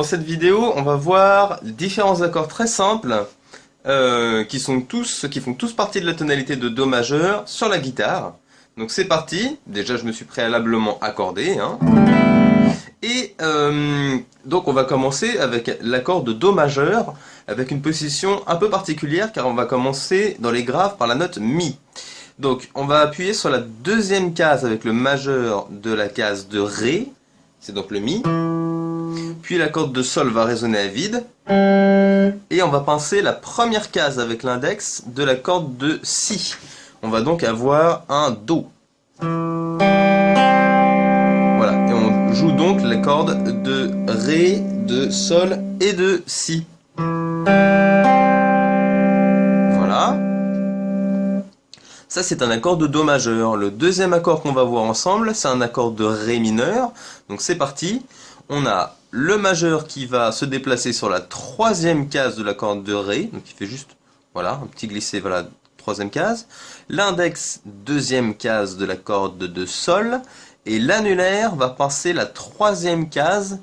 cette vidéo, on va voir différents accords très simples qui font tous partie de la tonalité de Do majeur sur la guitare. Donc c'est parti. Déjà, je me suis préalablement accordé. Et donc on va commencer avec l'accord de Do majeur, avec une position un peu particulière, car on va commencer dans les graves par la note Mi. Donc on va appuyer sur la deuxième case avec le majeur de la case de Ré, c'est donc le Mi. Puis la corde de Sol va résonner à vide. Et on va pincer la première case avec l'index de la corde de Si. On va donc avoir un Do. Voilà, et on joue donc les cordes de Ré, de Sol et de Si. Voilà. Ça, c'est un accord de Do majeur. Le deuxième accord qu'on va voir ensemble, c'est un accord de Ré mineur. Donc c'est parti. On a le majeur qui va se déplacer sur la troisième case de la corde de Ré. Donc il fait juste, voilà, un petit glissé, voilà, troisième case. L'index, deuxième case de la corde de Sol. Et l'annulaire va pincer la troisième case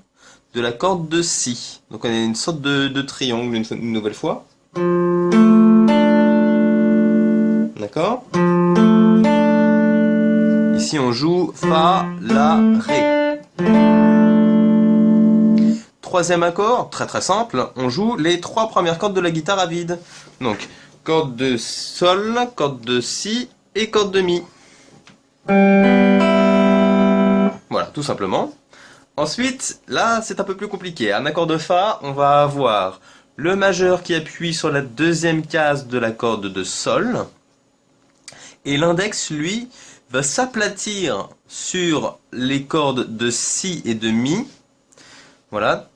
de la corde de Si. Donc on a une sorte de triangle une nouvelle fois. D'accord? Ici on joue Fa, La, Ré. Troisième accord, très simple, on joue les trois premières cordes de la guitare à vide. Donc, corde de Sol, corde de Si et corde de Mi. Voilà, tout simplement. Ensuite, là, c'est un peu plus compliqué. Un accord de Fa, on va avoir le majeur qui appuie sur la deuxième case de la corde de Sol. Et l'index, lui, va s'aplatir sur les cordes de Si et de Mi. Voilà.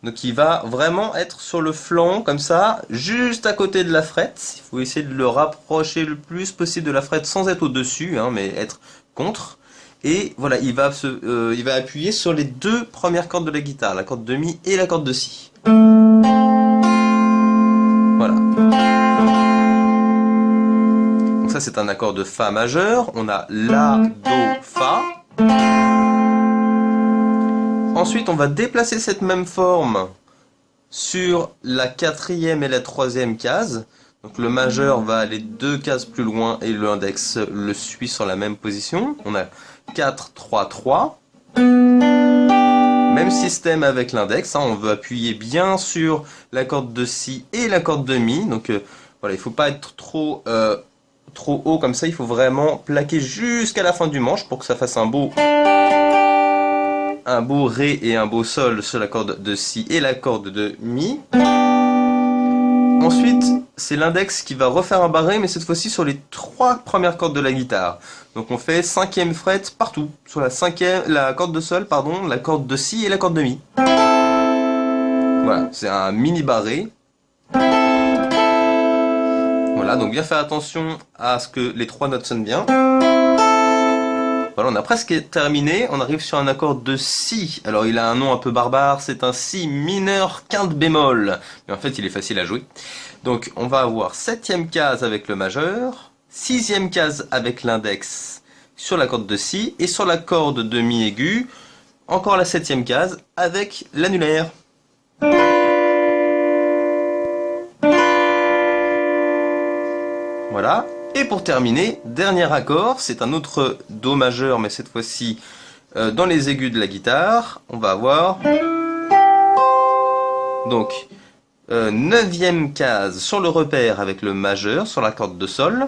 Donc il va vraiment être sur le flanc, comme ça, juste à côté de la frette. Il faut essayer de le rapprocher le plus possible de la frette sans être au-dessus, mais être contre. Et voilà, il va appuyer sur les deux premières cordes de la guitare, la corde de Mi et la corde de Si. Voilà. Donc ça c'est un accord de Fa majeur. On a La, Do, Fa. Ensuite, on va déplacer cette même forme sur la quatrième et la troisième case. Donc le majeur va aller deux cases plus loin et l'index le suit sur la même position. On a 4, 3, 3. Même système avec l'index. On veut appuyer bien sur la corde de Si et la corde de Mi. Donc voilà, il ne faut pas être trop haut comme ça. Il faut vraiment plaquer jusqu'à la fin du manche pour que ça fasse un beau Ré et un beau Sol sur la corde de Si et la corde de Mi. Ensuite, c'est l'index qui va refaire un barré, mais cette fois-ci sur les trois premières cordes de la guitare. Donc on fait cinquième fret partout, sur la corde de Sol, pardon, la corde de Si et la corde de Mi. Voilà, c'est un mini barré. Voilà, donc bien faire attention à ce que les trois notes sonnent bien. Voilà, on a presque terminé, on arrive sur un accord de Si. Alors il a un nom un peu barbare, c'est un Si mineur quinte bémol. Mais en fait il est facile à jouer. Donc on va avoir septième case avec le majeur, sixième case avec l'index sur la corde de Si, et sur la corde de Mi aigu, encore la septième case avec l'annulaire. Voilà. Et pour terminer, dernier accord, c'est un autre Do majeur, mais cette fois-ci dans les aigus de la guitare. On va avoir donc neuvième case sur le repère avec le majeur sur la corde de Sol.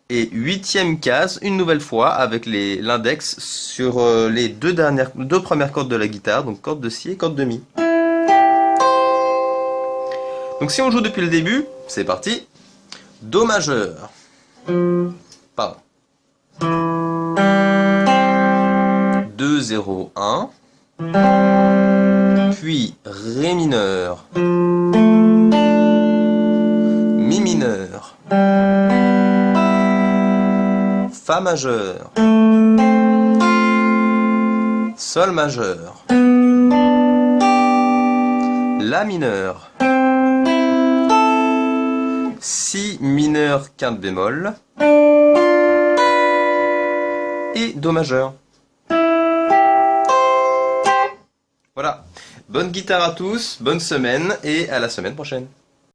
Et huitième case, une nouvelle fois, avec l'index sur les deux premières cordes de la guitare, donc corde de Si et corde de Mi. Donc si on joue depuis le début, c'est parti. Do majeur. Pardon. 2, 0, 1. Puis Ré mineur. Mi mineur. Fa majeur. Sol majeur. La mineur. Si mineur quinte bémol et Do majeur. Voilà. Bonne guitare à tous, bonne semaine et à la semaine prochaine.